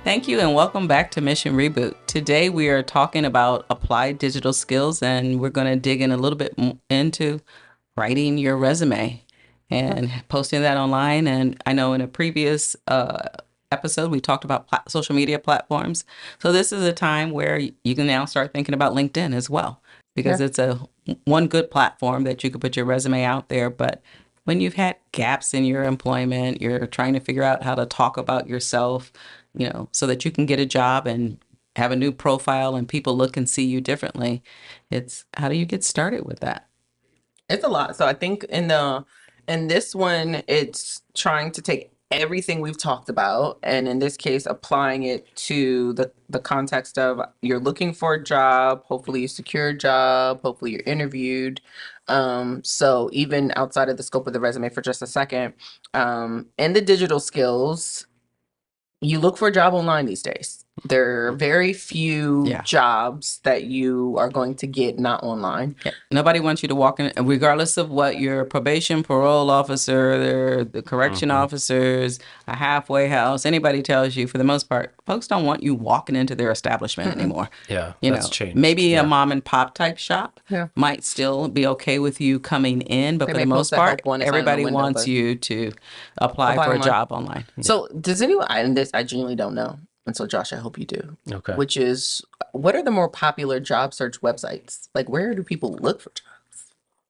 Thank you and welcome back to Mission Reboot. Today we are talking about applied digital skills and we're going to dig in a little bit into writing your resume and posting that online. And I know in a previous episode we talked about social media platforms. So this is a time where you can now start thinking about LinkedIn as well because it's a one good platform that you could put your resume out there. But when you've had gaps in your employment, you're trying to figure out how to talk about yourself, so that you can get a job and have a new profile and people look and see you differently. It's how do you get started with that? It's a lot. So I think in this one, it's trying to take everything we've talked about, and in this case, applying it to the context of you're looking for a job, hopefully you secure a job, hopefully you're interviewed. So even outside of the scope of the resume for just a second, in the digital skills, you look for a job online these days. There are very few jobs that you are going to get not online. Yeah. Nobody wants you to walk in, regardless of what your probation, parole officer, the correction officers, a halfway house, anybody tells you, for the most part, folks don't want you walking into their establishment anymore. Yeah, that's changed. Maybe a mom and pop type shop might still be okay with you coming in, but for the most part, everybody wants you to apply for a job online. So does anyone, and this I genuinely don't know. And so, Josh, I hope you do. Okay. Which is, what are the more popular job search websites? Like, where do people look for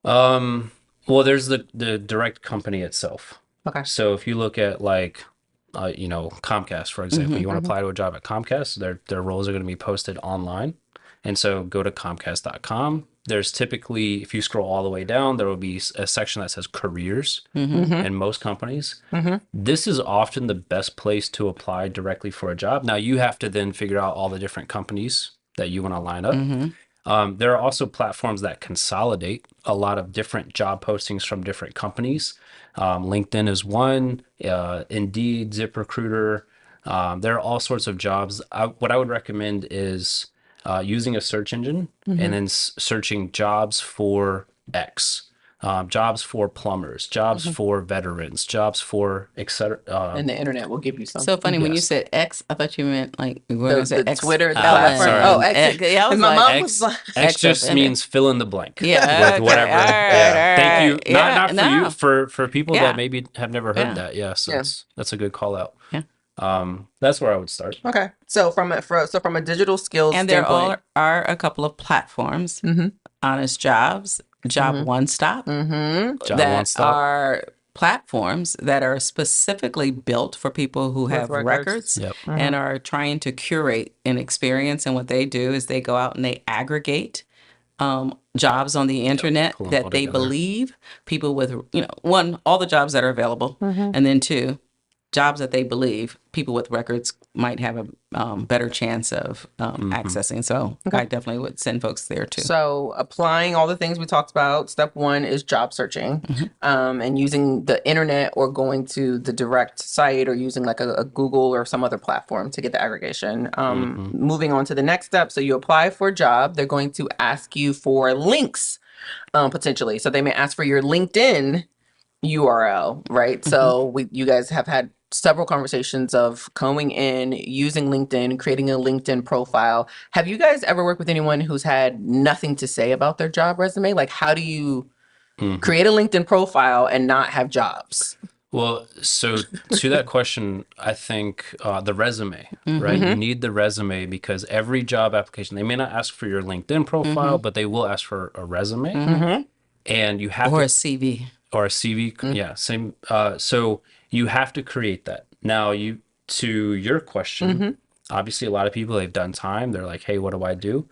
jobs? Well, there's the direct company itself. Okay. So if you look at Comcast, for example, you want to apply to a job at Comcast, their roles are going to be posted online. And so go to Comcast.com. There's typically, if you scroll all the way down, there will be a section that says careers in most companies. This is often the best place to apply directly for a job. Now, you have to then figure out all the different companies that you want to line up. There are also platforms that consolidate a lot of different job postings from different companies. LinkedIn is one, Indeed, ZipRecruiter. There are all sorts of jobs. What I would recommend is using a search engine and then searching jobs for X, jobs for plumbers, jobs for veterans, jobs for etc. And the internet will give you some. So funny when you said X, I thought you meant like the X, Twitter, the platform. platform. Oh, X. Yeah, I was my like, mom was like, X just means fill in the blank. Yeah, with whatever. All right, Thank you. Yeah, Not for you, for people that maybe have never heard that. Yeah, so that's a good call out. Yeah. That's where I would start. Okay. So from a digital skills and standpoint, there are a couple of platforms, Honest Jobs, Job One Stop, that are platforms that are specifically built for people who have records and are trying to curate an experience. And what they do is they go out and they aggregate jobs on the internet that they believe people with, one, all the jobs that are available, and then two, jobs that they believe people with records might have a better chance of accessing. So I definitely would send folks there too. So applying all the things we talked about, step one is job searching, and using the internet or going to the direct site or using like a Google or some other platform to get the aggregation. Moving on to the next step. So you apply for a job. They're going to ask you for links, potentially. So they may ask for your LinkedIn URL, right? So you guys have had several conversations of going in, using LinkedIn, creating a LinkedIn profile. Have you guys ever worked with anyone who's had nothing to say about their job resume? Like, how do you create a LinkedIn profile and not have jobs? Well, so to that question, I think the resume, right? You need the resume because every job application, they may not ask for your LinkedIn profile, but they will ask for a resume. And you have a CV. Or a CV, yeah, same. So you have to create that. Now, to your question, obviously a lot of people, they've done time. They're like, hey, what do I do?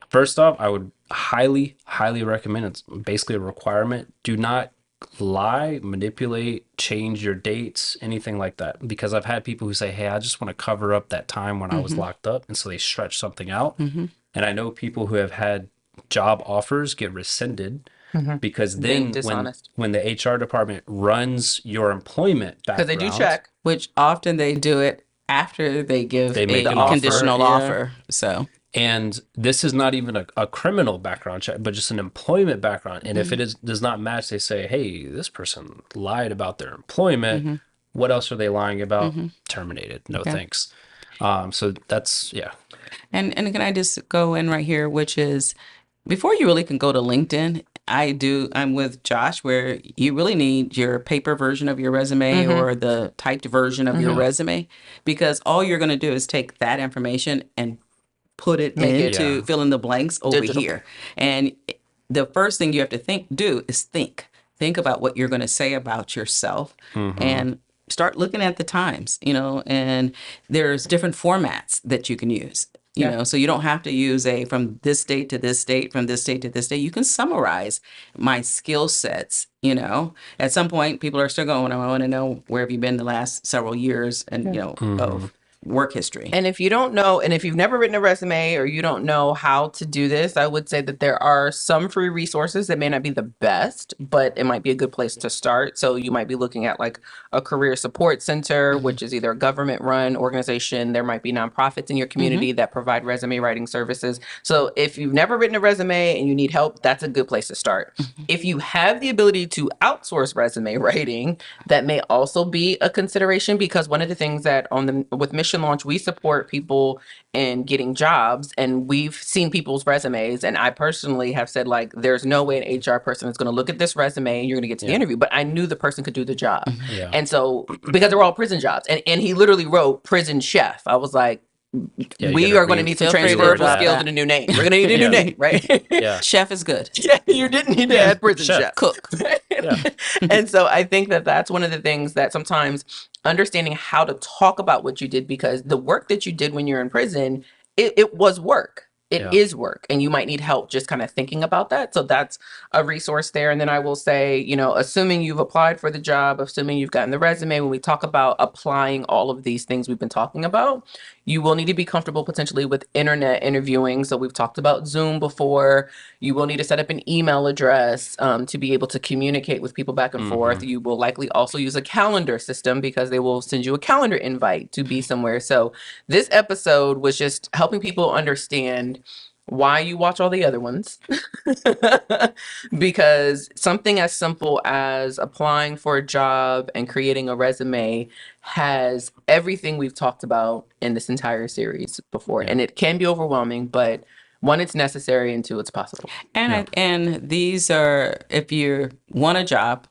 First off, I would highly, highly recommend, it's basically a requirement, do not lie, manipulate, change your dates, anything like that. Because I've had people who say, hey, I just want to cover up that time when I was locked up. And so they stretch something out. And I know people who have had job offers get rescinded because then when the HR department runs your employment background, because they do check, which often they do it after they give a conditional offer. So, and this is not even a criminal background check, but just an employment background. And if it does not match, they say, hey, this person lied about their employment. What else are they lying about? Terminated. No thanks. So that's, yeah. And can I just go in right here, which is before you really can go to LinkedIn, I'm with Josh where you really need your paper version of your resume or the typed version of your resume, because all you're going to do is take that information and put it Make it into Yeah. fill in the blanks over digital. here. And the first thing you have to do is think. Think about what you're going to say about yourself and start looking at the times, and there's different formats that you can use. So you don't have to use a from this date to this date, from this date to this date. You can summarize my skill sets. At some point, people are still going, I want to know where have you been the last several years and, of work history. And if you don't know, and if you've never written a resume or you don't know how to do this, I would say that there are some free resources that may not be the best, but it might be a good place to start. So you might be looking at like a career support center, which is either a government run organization. There might be nonprofits in your community that provide resume writing services. So if you've never written a resume and you need help, that's a good place to start. If you have the ability to outsource resume writing, that may also be a consideration, because one of the things that with Mission Launch, we support people in getting jobs, and we've seen people's resumes, and I personally have said, like, there's no way an HR person is going to look at this resume and you're going to get to the interview, but I knew the person could do the job. Yeah. And so, because they were all prison jobs, and he literally wrote prison chef. I was like, Yeah, you we gotta are going to need some feel free to transferable drop skills that. and a new name. We're going to need a new name, right? Yeah. Chef is good. Yeah, you didn't need to add prison Chef. chef. Cook. And so I think that that's one of the things that sometimes understanding how to talk about what you did, because the work that you did when you're in prison, it was work. It is work, and you might need help just kind of thinking about that. So that's a resource there. And then I will say, assuming you've applied for the job, assuming you've gotten the resume, when we talk about applying all of these things we've been talking about, you will need to be comfortable potentially with internet interviewing. So we've talked about Zoom before. You will need to set up an email address to be able to communicate with people back and forth. You will likely also use a calendar system, because they will send you a calendar invite to be somewhere. So this episode was just helping people understand why you watch all the other ones. Because something as simple as applying for a job and creating a resume has everything we've talked about in this entire series before. And it can be overwhelming, but one, it's necessary, and two, it's possible. And these are, if you want a job,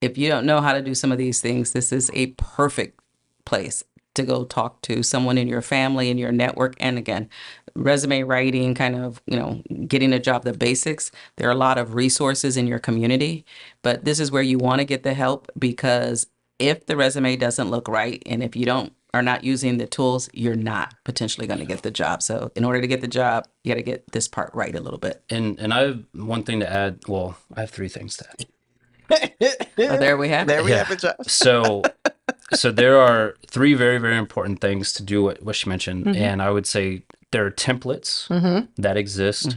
if you don't know how to do some of these things, this is a perfect place to go talk to someone in your family, in your network. And again, resume writing, kind of, getting a job, the basics. There are a lot of resources in your community, but this is where you want to get the help, because if the resume doesn't look right, and if you are not using the tools, you're not potentially going to get the job. So in order to get the job, you got to get this part right a little bit. And I have one thing to add. Well, I have three things to add. There we have it. There we have it, Josh. So there are three very, very important things to do what she mentioned. And I would say there are templates that exist.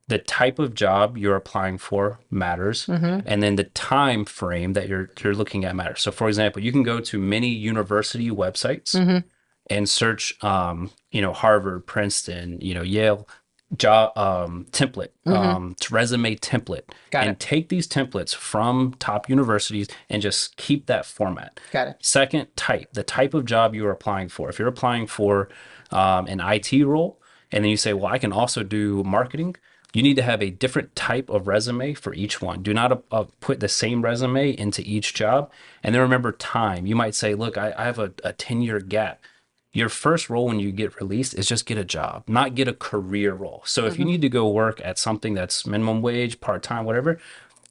The type of job you're applying for matters. And then the time frame that you're looking at matters. So for example, you can go to many university websites and search Harvard, Princeton, Yale job template, resume template. And take these templates from top universities and just keep that format. Got it. Second, the type of job you are applying for. If you're applying for an IT role, and then you say, well, I can also do marketing, you need to have a different type of resume for each one. Do not put the same resume into each job. And then remember time. You might say, look, I have a 10-year gap. Your first role when you get released is just get a job, not get a career role. So if you need to go work at something that's minimum wage, part-time, whatever,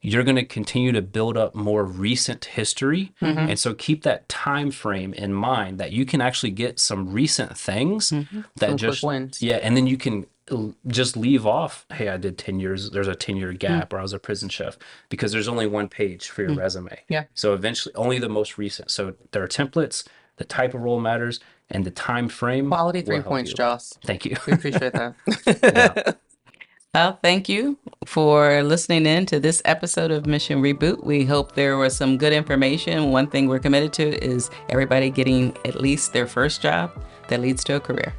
you're going to continue to build up more recent history. And so keep that time frame in mind, that you can actually get some recent things that Some just quick wins. and then you can just leave off, hey, I did 10 years, there's a 10-year gap, or I was a prison chef, because there's only one page for your resume. Yeah. So eventually only the most recent. So there are templates, the type of role matters, and the time frame. Quality will 3 help points, you. Joss. Thank you. We appreciate that. Well, thank you for listening in to this episode of Mission Reboot. We hope there was some good information. One thing we're committed to is everybody getting at least their first job that leads to a career.